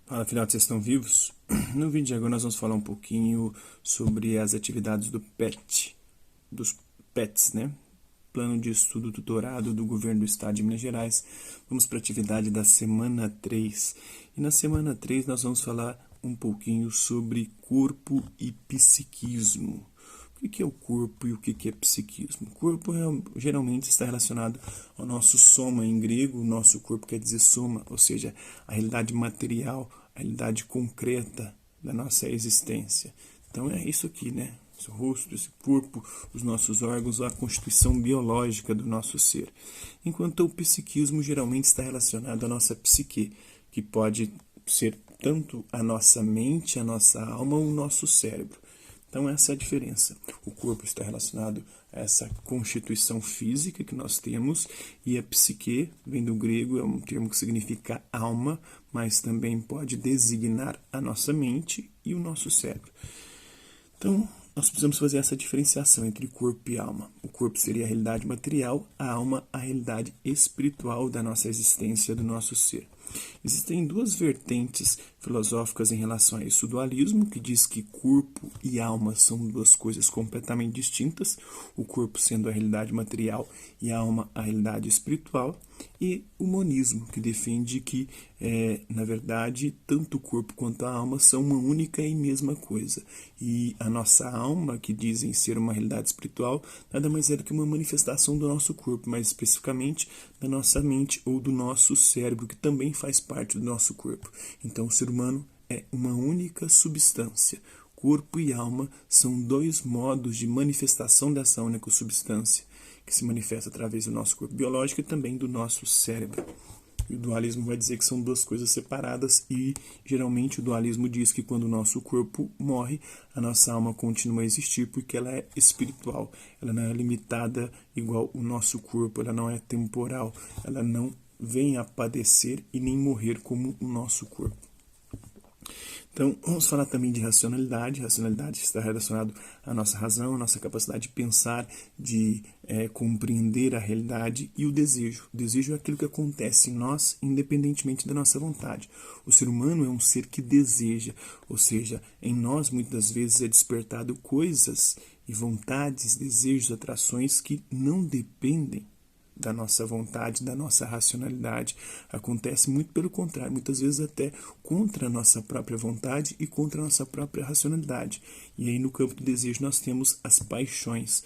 Fala, filhotes, vocês estão vivos? No vídeo de agora nós vamos falar um pouquinho sobre as atividades do PET, dos PETs, né? Plano de Estudo Tutorado do Governo do Estado de Minas Gerais. Vamos para a atividade da semana 3. E na semana 3 nós vamos falar um pouquinho sobre corpo e psiquismo. O que é o corpo e o que é psiquismo? O corpo geralmente está relacionado ao nosso soma em grego. O nosso corpo quer dizer soma, ou seja, a realidade material, a realidade concreta da nossa existência. Então é isso aqui, né? Esse rosto, esse corpo, os nossos órgãos, a constituição biológica do nosso ser. Enquanto o psiquismo geralmente está relacionado à nossa psique, que pode ser tanto a nossa mente, a nossa alma ou o nosso cérebro. Então essa é a diferença. O corpo está relacionado a essa constituição física que nós temos, e a psique, vem do grego, é um termo que significa alma, mas também pode designar a nossa mente e o nosso cérebro. Então, nós precisamos fazer essa diferenciação entre corpo e alma. O corpo seria a realidade material, a alma a realidade espiritual da nossa existência, do nosso ser. Existem duas vertentes filosóficas em relação a isso. O dualismo, que diz que corpo e alma são duas coisas completamente distintas, o corpo sendo a realidade material e a alma a realidade espiritual. E o monismo, que defende que, na verdade, tanto o corpo quanto a alma são uma única e mesma coisa. E a nossa alma, que dizem ser uma realidade espiritual, nada mais é do que uma manifestação do nosso corpo, mais especificamente da nossa mente ou do nosso cérebro, que também faz parte do nosso corpo. Então, o ser humano é uma única substância. Corpo e alma são dois modos de manifestação dessa única substância, que se manifesta através do nosso corpo biológico e também do nosso cérebro. E o dualismo vai dizer que são duas coisas separadas, e geralmente o dualismo diz que quando o nosso corpo morre, a nossa alma continua a existir porque ela é espiritual. Ela não é limitada igual o nosso corpo, ela não é temporal, ela não vem a padecer e nem morrer como o nosso corpo. Então, vamos falar também de racionalidade. Racionalidade está relacionado à nossa razão, à nossa capacidade de pensar, de compreender a realidade, e o desejo. O desejo é aquilo que acontece em nós, independentemente da nossa vontade. O ser humano é um ser que deseja, ou seja, em nós muitas vezes é despertado coisas e vontades, desejos, atrações que não dependem da nossa vontade, da nossa racionalidade. Acontece muito pelo contrário, muitas vezes até contra a nossa própria vontade e contra a nossa própria racionalidade. E aí no campo do desejo nós temos as paixões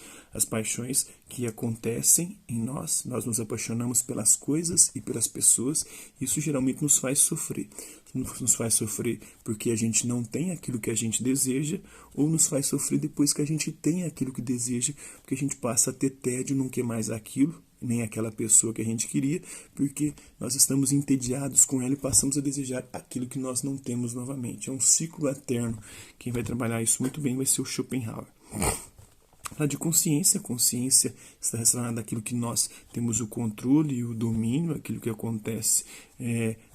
que acontecem em nós nos apaixonamos pelas coisas e pelas pessoas. Isso geralmente nos faz sofrer. Nos faz sofrer porque a gente não tem aquilo que a gente deseja, ou nos faz sofrer depois que a gente tem aquilo que deseja, porque a gente passa a ter tédio, não quer mais aquilo, nem aquela pessoa que a gente queria, porque nós estamos entediados com ela e passamos a desejar aquilo que nós não temos novamente. É um ciclo eterno. Quem vai trabalhar isso muito bem vai ser o Schopenhauer. Falar de consciência. Consciência está relacionada àquilo que nós temos o controle e o domínio, aquilo que acontece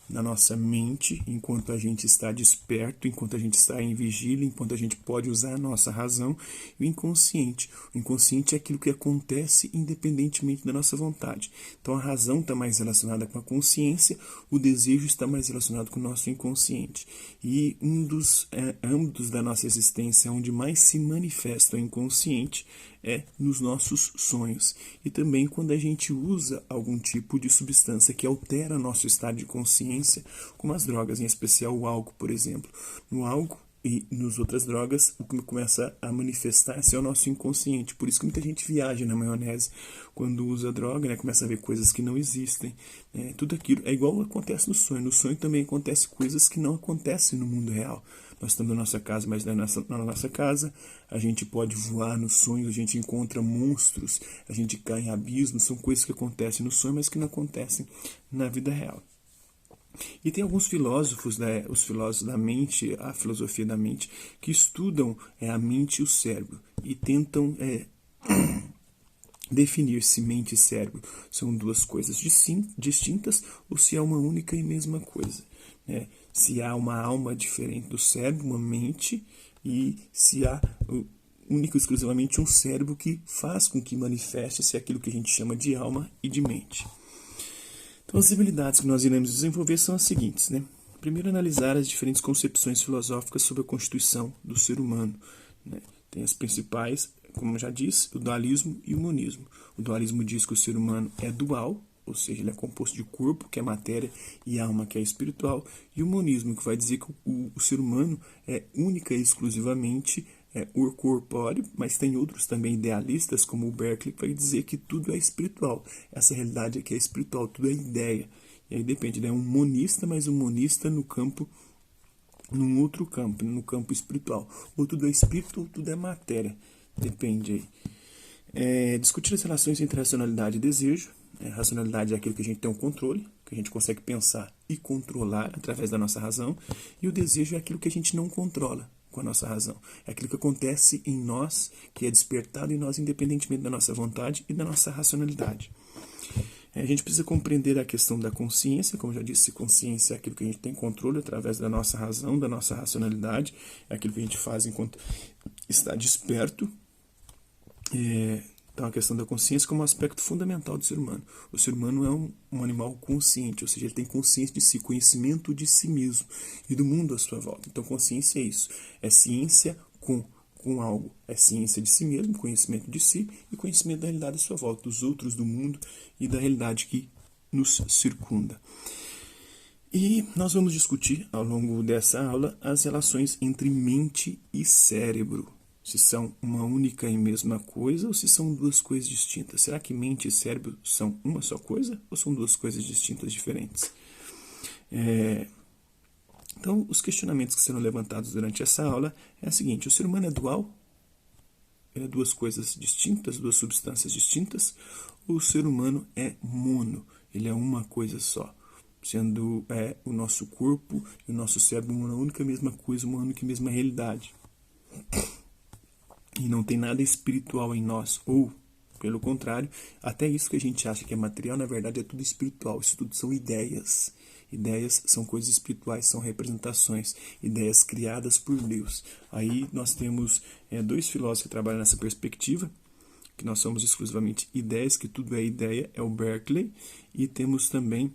na nossa mente, enquanto a gente está desperto, enquanto a gente está em vigília, enquanto a gente pode usar a nossa razão. E o inconsciente. O inconsciente é aquilo que acontece independentemente da nossa vontade. Então a razão está mais relacionada com a consciência, o desejo está mais relacionado com o nosso inconsciente. E um dos âmbitos da nossa existência onde mais se manifesta o inconsciente é nos nossos sonhos. E também quando a gente usa algum tipo de substância que altera nosso estado de consciência, como as drogas, em especial o álcool, por exemplo. No álcool e nas outras drogas, o que começa a manifestar-se é o nosso inconsciente. Por isso que muita gente viaja na maionese quando usa droga, né? Começa a ver coisas que não existem. Tudo aquilo é igual acontece no sonho. No sonho também acontecem coisas que não acontecem no mundo real. Nós estamos na nossa casa, mas na nossa casa a gente pode voar no sonho, a gente encontra monstros, a gente cai em abismos. São coisas que acontecem no sonho, mas que não acontecem na vida real. E tem alguns filósofos, os filósofos da mente, a filosofia da mente, que estudam a mente e o cérebro e tentam definir se mente e cérebro são duas coisas distintas ou se é uma única e mesma coisa. Se há uma alma diferente do cérebro, uma mente, e se há único e exclusivamente um cérebro que faz com que manifeste-se aquilo que a gente chama de alma e de mente. Então as habilidades que nós iremos desenvolver são as seguintes, Primeiro, analisar as diferentes concepções filosóficas sobre a constituição do ser humano, né? Tem as principais, como eu já disse, o dualismo e o monismo. O dualismo diz que o ser humano é dual, ou seja, ele é composto de corpo, que é matéria, e alma, que é espiritual, e o monismo, que vai dizer que o ser humano é única e exclusivamente corpóreo, mas tem outros também idealistas, como o Berkeley, que vai dizer que tudo é espiritual. Essa realidade aqui é espiritual, tudo é ideia. E aí depende, ele é um monista, mas um monista no campo, num outro campo, no campo espiritual. Ou tudo é espírito ou tudo é matéria. Depende aí. Discutir as relações entre racionalidade e desejo. Racionalidade é aquilo que a gente tem um controle, que a gente consegue pensar e controlar através da nossa razão. E o desejo é aquilo que a gente não controla com a nossa razão. É aquilo que acontece em nós, que é despertado em nós independentemente da nossa vontade e da nossa racionalidade. A gente precisa compreender a questão da consciência. Como eu já disse, consciência é aquilo que a gente tem controle através da nossa razão, da nossa racionalidade, é aquilo que a gente faz enquanto está desperto. Então, a questão da consciência como um aspecto fundamental do ser humano. O ser humano é um animal consciente, ou seja, ele tem consciência de si, conhecimento de si mesmo e do mundo à sua volta. Então, consciência é isso, é ciência com algo. É ciência de si mesmo, conhecimento de si e conhecimento da realidade à sua volta, dos outros, do mundo e da realidade que nos circunda. E nós vamos discutir ao longo dessa aula as relações entre mente e cérebro. Se são uma única e mesma coisa ou se são duas coisas distintas. Será que mente e cérebro são uma só coisa ou são duas coisas distintas, diferentes? Então, os questionamentos que serão levantados durante essa aula é o seguinte: o ser humano é dual? Ele é duas coisas distintas, duas substâncias distintas? Ou o ser humano é mono? Ele é uma coisa só, sendo o nosso corpo e o nosso cérebro uma única e mesma coisa, uma única e mesma realidade. E não tem nada espiritual em nós, ou, pelo contrário, até isso que a gente acha que é material, na verdade é tudo espiritual. Isso tudo são ideias. Ideias são coisas espirituais, são representações, ideias criadas por Deus. Aí nós temos dois filósofos que trabalham nessa perspectiva, que nós somos exclusivamente ideias, que tudo é ideia, é o Berkeley, e temos também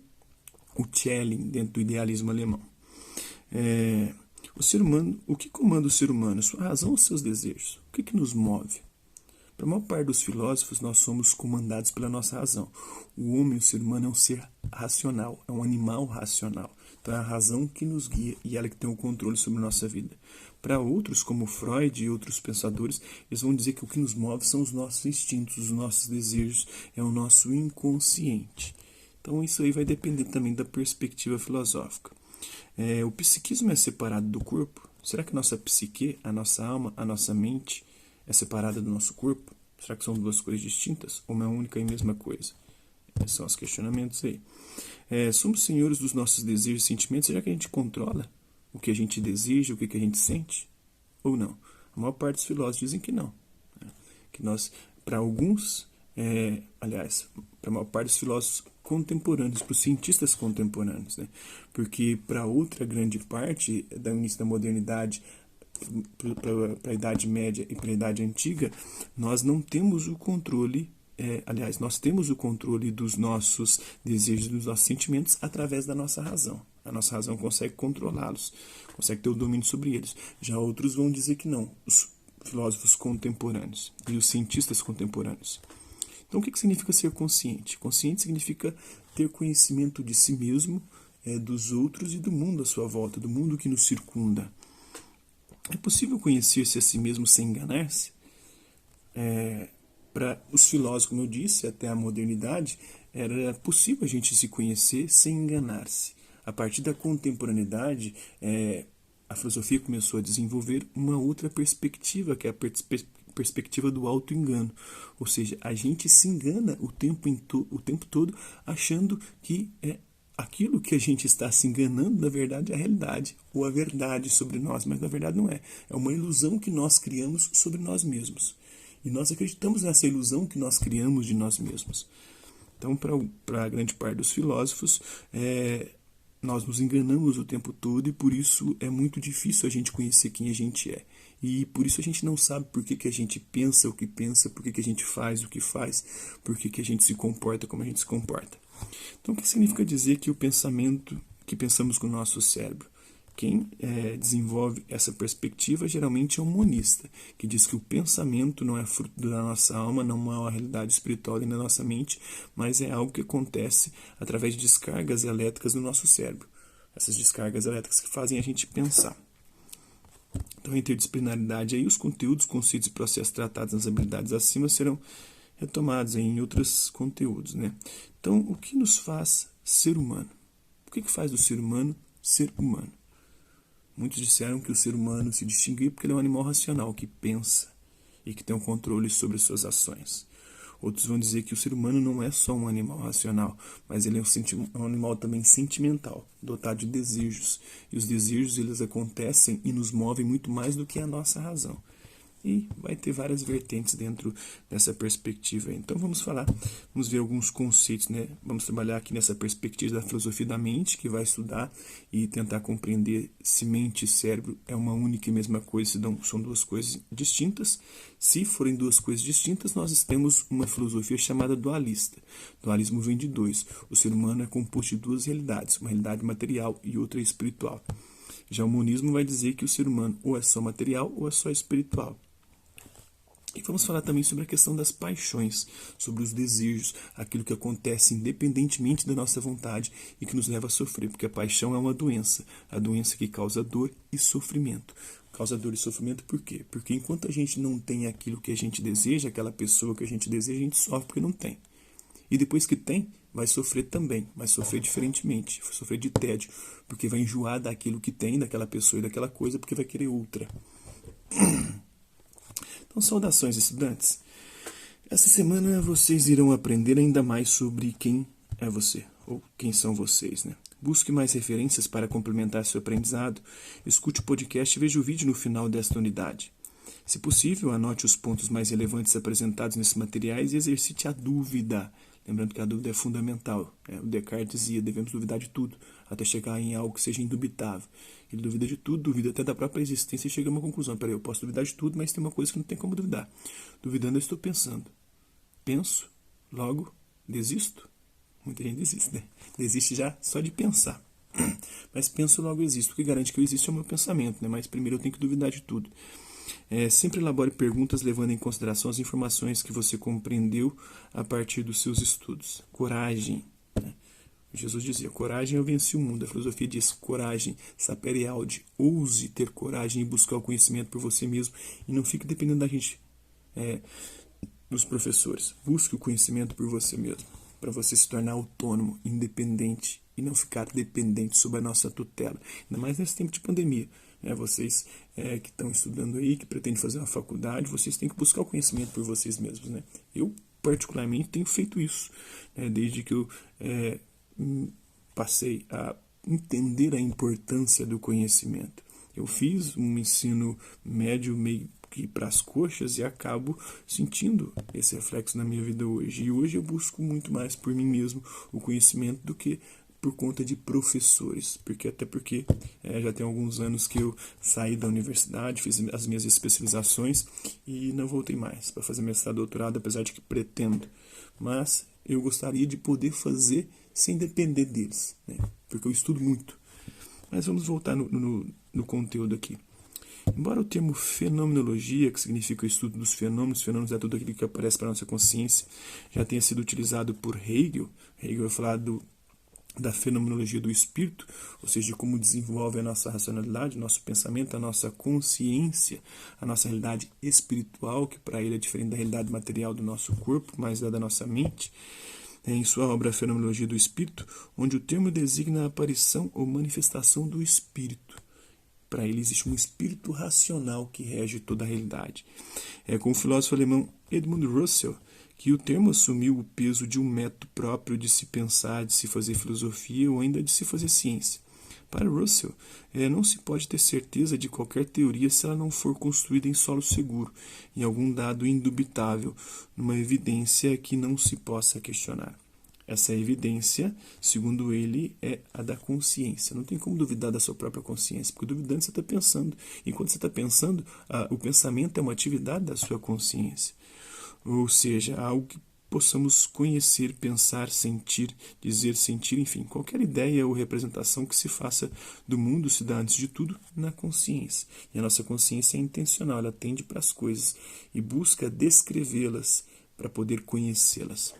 o Schelling, dentro do idealismo alemão. O ser humano, o que comanda o ser humano? Sua razão ou seus desejos? O que nos move? Para a maior parte dos filósofos, nós somos comandados pela nossa razão. O homem, o ser humano, é um ser racional, é um animal racional. Então é a razão que nos guia e ela que tem o controle sobre a nossa vida. Para outros, como Freud e outros pensadores, eles vão dizer que o que nos move são os nossos instintos, os nossos desejos, é o nosso inconsciente. Então isso aí vai depender também da perspectiva filosófica. O psiquismo é separado do corpo? Será que nossa psique, a nossa alma, a nossa mente é separada do nosso corpo? Será que são duas coisas distintas ou uma única e mesma coisa? Esses são os questionamentos aí. Somos senhores dos nossos desejos e sentimentos? Será que a gente controla o que a gente deseja, o que a gente sente? Ou não? A maior parte dos filósofos dizem que não. Que nós, para alguns, para a maior parte dos filósofos contemporâneos, para os cientistas contemporâneos, né? Porque para outra grande parte do início da modernidade, para a Idade Média e para a Idade Antiga, nós não temos o controle, nós temos o controle dos nossos desejos, dos nossos sentimentos através da nossa razão. A nossa razão consegue controlá-los, consegue ter o domínio sobre eles. Já outros vão dizer que não, os filósofos contemporâneos e os cientistas contemporâneos. Então, o que significa ser consciente? Consciente significa ter conhecimento de si mesmo, dos outros e do mundo à sua volta, do mundo que nos circunda. É possível conhecer-se a si mesmo sem enganar-se? Para os filósofos, como eu disse, até a modernidade, era possível a gente se conhecer sem enganar-se. A partir da contemporaneidade, a filosofia começou a desenvolver uma outra perspectiva, que é a perspectiva do auto-engano. Ou seja, a gente se engana o tempo todo achando que aquilo que a gente está se enganando, na verdade, é a realidade, ou a verdade sobre nós, mas na verdade não é. É uma ilusão que nós criamos sobre nós mesmos. E nós acreditamos nessa ilusão que nós criamos de nós mesmos. Então, para a grande parte dos filósofos, nós nos enganamos o tempo todo e por isso é muito difícil a gente conhecer quem a gente é. E por isso a gente não sabe por que a gente pensa o que pensa, por que a gente faz o que faz, por que a gente se comporta como a gente se comporta. Então, o que significa dizer que que pensamos com o nosso cérebro. Quem desenvolve essa perspectiva geralmente é um monista, que diz que o pensamento não é fruto da nossa alma, não é uma realidade espiritual dentro da nossa mente, mas é algo que acontece através de descargas elétricas no nosso cérebro. Essas descargas elétricas que fazem a gente pensar. Então, a interdisciplinaridade, aí os conteúdos, conceitos e processos tratados nas habilidades acima serão retomados em outros conteúdos, né? Então, o que nos faz ser humano? O que faz do ser humano ser humano? Muitos disseram que o ser humano se distingue porque ele é um animal racional, que pensa e que tem um controle sobre suas ações. Outros vão dizer que o ser humano não é só um animal racional, mas ele é um animal também sentimental, dotado de desejos. E os desejos, eles acontecem e nos movem muito mais do que a nossa razão. E vai ter várias vertentes dentro dessa perspectiva. Então vamos ver alguns conceitos, né? Vamos trabalhar aqui nessa perspectiva da filosofia da mente, que vai estudar e tentar compreender se mente e cérebro é uma única e mesma coisa, se são duas coisas distintas. Se forem duas coisas distintas, nós temos uma filosofia chamada dualista. Dualismo vem de dois. O ser humano é composto de duas realidades, uma realidade material e outra espiritual. Já o monismo vai dizer que o ser humano ou é só material ou é só espiritual. E vamos falar também sobre a questão das paixões, sobre os desejos, aquilo que acontece independentemente da nossa vontade e que nos leva a sofrer, porque a paixão é uma doença, a doença que causa dor e sofrimento. Causa dor e sofrimento por quê? Porque enquanto a gente não tem aquilo que a gente deseja, aquela pessoa que a gente deseja, a gente sofre porque não tem. E depois que tem, vai sofrer também, vai sofrer diferentemente, vai sofrer de tédio, porque vai enjoar daquilo que tem, daquela pessoa e daquela coisa, porque vai querer outra. Então, saudações, estudantes. Essa semana vocês irão aprender ainda mais sobre quem é você, ou quem são vocês, né? Busque mais referências para complementar seu aprendizado, escute o podcast e veja o vídeo no final desta unidade. Se possível, anote os pontos mais relevantes apresentados nesses materiais e exercite a dúvida. Lembrando que a dúvida é fundamental. O Descartes dizia, devemos duvidar de tudo, até chegar em algo que seja indubitável. Ele duvida de tudo, duvida até da própria existência e chega a uma conclusão. Peraí, eu posso duvidar de tudo, mas tem uma coisa que não tem como duvidar. Duvidando, eu estou pensando. Penso, logo, desisto. Muita gente desiste, né? Desiste já só de pensar. Mas penso, logo existo. O que garante que eu existo é o meu pensamento, né? Mas primeiro eu tenho que duvidar de tudo. Sempre elabore perguntas levando em consideração as informações que você compreendeu a partir dos seus estudos. Coragem. Né? Jesus dizia, coragem eu venci o mundo. A filosofia diz, coragem, sapere aude, ouse ter coragem e buscar o conhecimento por você mesmo e não fique dependendo da gente, dos professores. Busque o conhecimento por você mesmo, para você se tornar autônomo, independente e não ficar dependente sob a nossa tutela. Ainda mais nesse tempo de pandemia. Vocês que estão estudando aí, que pretendem fazer uma faculdade, vocês têm que buscar o conhecimento por vocês mesmos. Né? Eu, particularmente, tenho feito isso, desde que eu passei a entender a importância do conhecimento. Eu fiz um ensino médio meio que para as coxas e acabo sentindo esse reflexo na minha vida hoje. E hoje eu busco muito mais por mim mesmo o conhecimento do que por conta de professores, porque já tem alguns anos que eu saí da universidade, fiz as minhas especializações e não voltei mais para fazer mestrado, doutorado, apesar de que pretendo, mas eu gostaria de poder fazer sem depender deles, né? Porque eu estudo muito. Mas vamos voltar no conteúdo aqui. Embora o termo fenomenologia, que significa o estudo dos fenômenos é tudo aquilo que aparece para a nossa consciência, já tenha sido utilizado por Hegel vai falar da fenomenologia do espírito, ou seja, de como desenvolve a nossa racionalidade, nosso pensamento, a nossa consciência, a nossa realidade espiritual, que para ele é diferente da realidade material do nosso corpo, mas é da nossa mente, em sua obra Fenomenologia do Espírito, onde o termo designa a aparição ou manifestação do espírito. Para ele existe um espírito racional que rege toda a realidade. Com o filósofo alemão Edmund Russell, que o termo assumiu o peso de um método próprio de se pensar, de se fazer filosofia ou ainda de se fazer ciência. Para Russell, não se pode ter certeza de qualquer teoria se ela não for construída em solo seguro, em algum dado indubitável, numa evidência que não se possa questionar. Essa evidência, segundo ele, é a da consciência. Não tem como duvidar da sua própria consciência, porque duvidando você está pensando. E quando você está pensando, o pensamento é uma atividade da sua consciência. Ou seja, algo que possamos conhecer, pensar, sentir, dizer, sentir, enfim, qualquer ideia ou representação que se faça do mundo se dá, antes de tudo, na consciência. E a nossa consciência é intencional, ela tende para as coisas e busca descrevê-las para poder conhecê-las.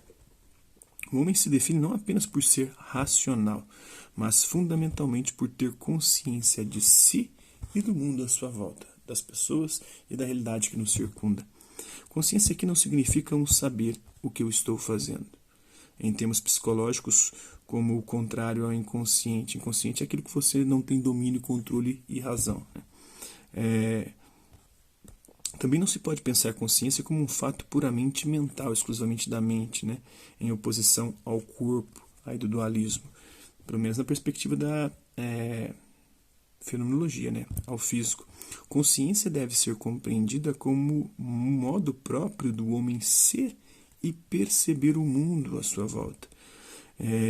O homem se define não apenas por ser racional, mas fundamentalmente por ter consciência de si e do mundo à sua volta, das pessoas e da realidade que nos circunda. Consciência aqui não significa um saber o que eu estou fazendo. Em termos psicológicos, como o contrário ao inconsciente. Inconsciente é aquilo que você não tem domínio, controle e razão. Também não se pode pensar a consciência como um fato puramente mental, exclusivamente da mente, em oposição ao corpo, aí do dualismo, pelo menos na perspectiva da fenomenologia, ao físico. Consciência deve ser compreendida como um modo próprio do homem ser e perceber o mundo à sua volta,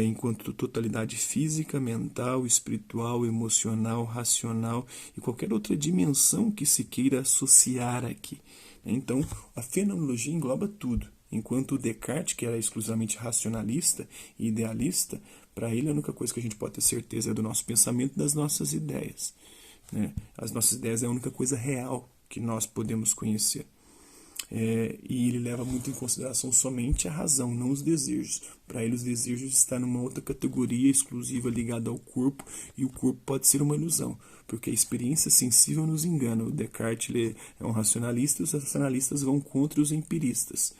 enquanto totalidade física, mental, espiritual, emocional, racional e qualquer outra dimensão que se queira associar aqui. Então, a fenomenologia engloba tudo, enquanto o Descartes, que era exclusivamente racionalista e idealista, para ele a única coisa que a gente pode ter certeza é do nosso pensamento e das nossas ideias. As nossas ideias é a única coisa real que nós podemos conhecer. E ele leva muito em consideração somente a razão, não os desejos. Para ele, os desejos estão numa outra categoria exclusiva ligada ao corpo, e o corpo pode ser uma ilusão, porque a experiência sensível nos engana. O Descartes ele é um racionalista, e os racionalistas vão contra os empiristas.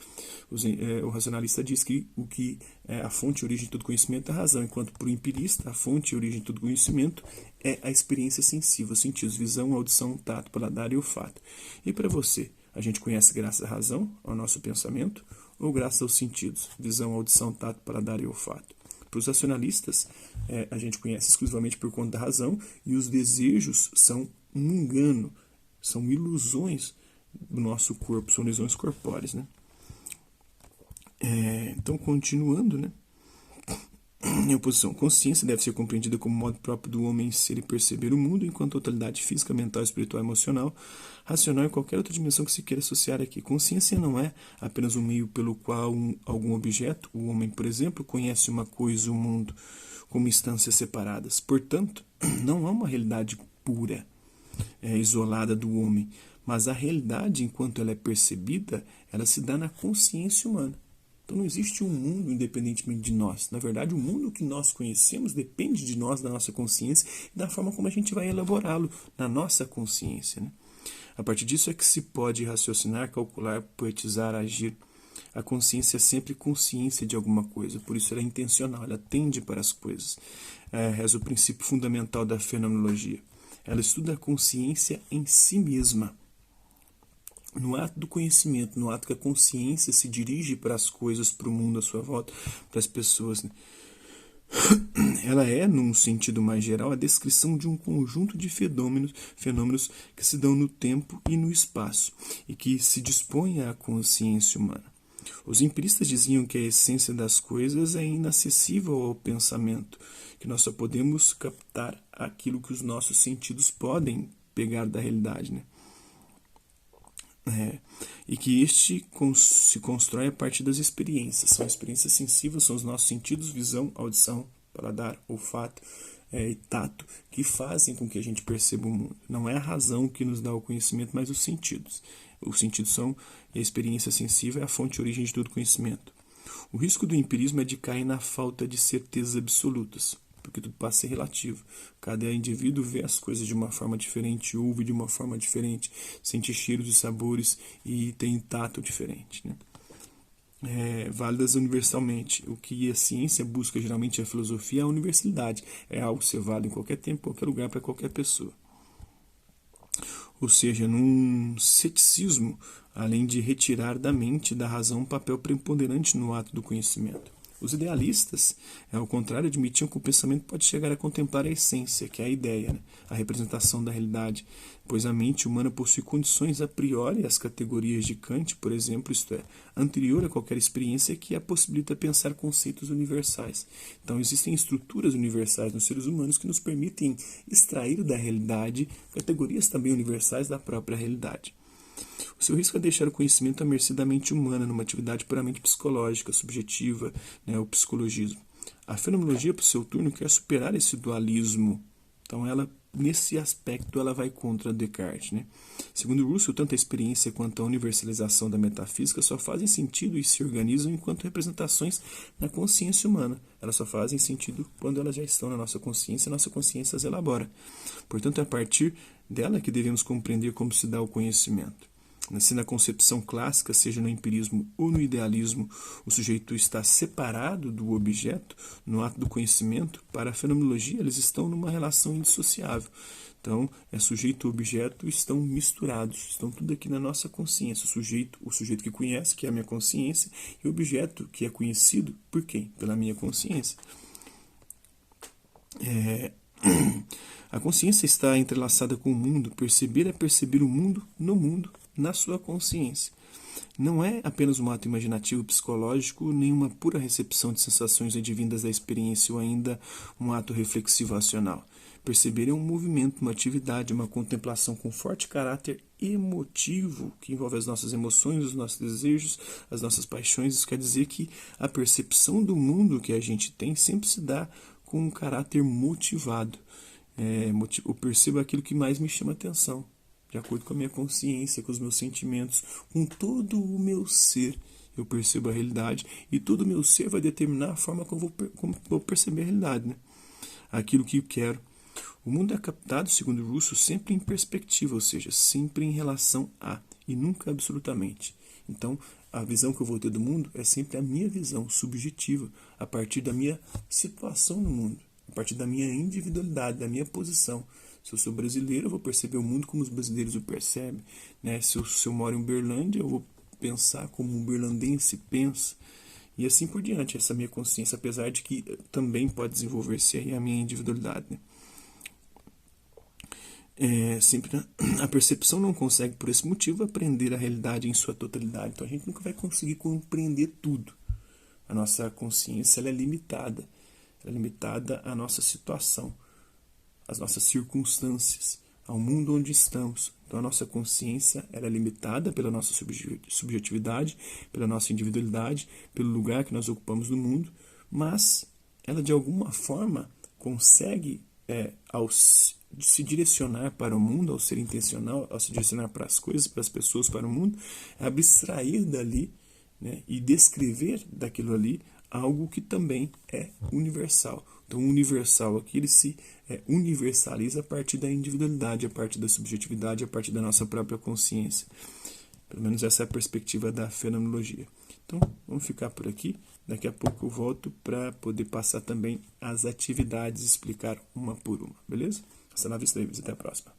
O racionalista diz que o que é a fonte e origem de todo conhecimento é a razão, enquanto para o empirista a fonte e origem de todo conhecimento é a experiência sensível, os sentidos, visão, audição, tato, paladar e olfato. E para você? A gente conhece graças à razão, ao nosso pensamento, ou graças aos sentidos, visão, audição, tato, paladar e olfato. Para os racionalistas, a gente conhece exclusivamente por conta da razão, e os desejos são um engano, são ilusões do nosso corpo, são ilusões corpóreas. Então, continuando, em oposição, consciência deve ser compreendida como modo próprio do homem ser e perceber o mundo, enquanto totalidade física, mental, espiritual, emocional, racional e qualquer outra dimensão que se queira associar aqui. Consciência não é apenas um meio pelo qual algum objeto, o homem, por exemplo, conhece uma coisa, o mundo, como instâncias separadas. Portanto, não é uma realidade pura, isolada do homem, mas a realidade, enquanto ela é percebida, ela se dá na consciência humana. Então não existe um mundo independentemente de nós. Na verdade, o mundo que nós conhecemos depende de nós, da nossa consciência e da forma como a gente vai elaborá-lo na nossa consciência. A partir disso é que se pode raciocinar, calcular, poetizar, agir. A consciência é sempre consciência de alguma coisa, por isso ela é intencional, ela tende para as coisas. Reza o princípio fundamental da fenomenologia. Ela estuda a consciência em si mesma. No ato do conhecimento, no ato que a consciência se dirige para as coisas, para o mundo à sua volta, para as pessoas. Ela é, num sentido mais geral, a descrição de um conjunto de fenômenos que se dão no tempo e no espaço, e que se dispõem à consciência humana. Os empiristas diziam que a essência das coisas é inacessível ao pensamento, que nós só podemos captar aquilo que os nossos sentidos podem pegar da realidade, e que este se constrói a partir das experiências. São experiências sensíveis, são os nossos sentidos, visão, audição, paladar, olfato e tato, que fazem com que a gente perceba o mundo. Não é a razão que nos dá o conhecimento, mas os sentidos. Os sentidos são, e a experiência sensível é a fonte e origem de todo conhecimento. O risco do empirismo é de cair na falta de certezas absolutas, porque tudo passa a ser relativo. Cada indivíduo vê as coisas de uma forma diferente, ouve de uma forma diferente, sente cheiros e sabores e tem tato diferente. Válidas universalmente. O que a ciência busca geralmente, a filosofia, é a universalidade. É algo ser válido em qualquer tempo, qualquer lugar, para qualquer pessoa. Ou seja, num ceticismo, além de retirar da mente e da razão um papel preponderante no ato do conhecimento. Os idealistas, ao contrário, admitiam que o pensamento pode chegar a contemplar a essência, que é a ideia, a representação da realidade, pois a mente humana possui condições a priori às categorias de Kant, por exemplo, isto é, anterior a qualquer experiência que a possibilita pensar conceitos universais. Então existem estruturas universais nos seres humanos que nos permitem extrair da realidade categorias também universais da própria realidade. O seu risco é deixar o conhecimento à mercê da mente humana, numa atividade puramente psicológica, subjetiva, né, o psicologismo. A fenomenologia, por seu turno, quer superar esse dualismo. Então, nesse aspecto, ela vai contra Descartes, né? Segundo Russell, tanto a experiência quanto a universalização da metafísica só fazem sentido e se organizam enquanto representações na consciência humana. Elas só fazem sentido quando elas já estão na nossa consciência e nossa consciência as elabora. Portanto, é a partir dela que devemos compreender como se dá o conhecimento. Se na concepção clássica, seja no empirismo ou no idealismo, o sujeito está separado do objeto, no ato do conhecimento, para a fenomenologia eles estão numa relação indissociável. Então, sujeito e objeto estão misturados, estão tudo aqui na nossa consciência. O sujeito que conhece, que é a minha consciência, e o objeto que é conhecido por quem? Pela minha consciência. A consciência está entrelaçada com o mundo. Perceber é perceber o mundo no mundo, na sua consciência. Não é apenas um ato imaginativo psicológico, nem uma pura recepção de sensações advindas da experiência ou ainda um ato reflexivo racional. Perceber é um movimento, uma atividade, uma contemplação com forte caráter emotivo, que envolve as nossas emoções, os nossos desejos, as nossas paixões. Isso quer dizer que a percepção do mundo que a gente tem sempre se dá com um caráter motivado. Eu percebo aquilo que mais me chama atenção, de acordo com a minha consciência, com os meus sentimentos, com todo o meu ser. Eu percebo a realidade e todo o meu ser vai determinar a forma como vou perceber a realidade, né? Aquilo que eu quero. O mundo é captado, segundo Russell, sempre em perspectiva, ou seja, sempre em relação a, e nunca absolutamente. Então, a visão que eu vou ter do mundo é sempre a minha visão subjetiva, a partir da minha situação no mundo, a partir da minha individualidade, da minha posição. Se eu sou brasileiro, eu vou perceber o mundo como os brasileiros o percebem, né? Se eu moro em Uberlândia, eu vou pensar como um berlandense pensa. E assim por diante, essa minha consciência, apesar de que também pode desenvolver-se aí a minha individualidade, né? Sempre a percepção não consegue, por esse motivo, aprender a realidade em sua totalidade. Então a gente nunca vai conseguir compreender tudo. A nossa consciência ela é limitada. Ela é limitada à nossa situação, às nossas circunstâncias, ao mundo onde estamos. Então a nossa consciência ela é limitada pela nossa subjetividade, pela nossa individualidade, pelo lugar que nós ocupamos no mundo, mas ela de alguma forma consegue, ao se direcionar para o mundo, ao ser intencional, ao se direcionar para as coisas, para as pessoas, para o mundo, abstrair dali, né, e descrever daquilo ali algo que também é universal. Então, o universal aqui ele se universaliza a partir da individualidade, a partir da subjetividade, a partir da nossa própria consciência. Pelo menos essa é a perspectiva da fenomenologia. Então, vamos ficar por aqui. Daqui a pouco eu volto para poder passar também as atividades e explicar uma por uma. Beleza? Hasta la vista, até a próxima.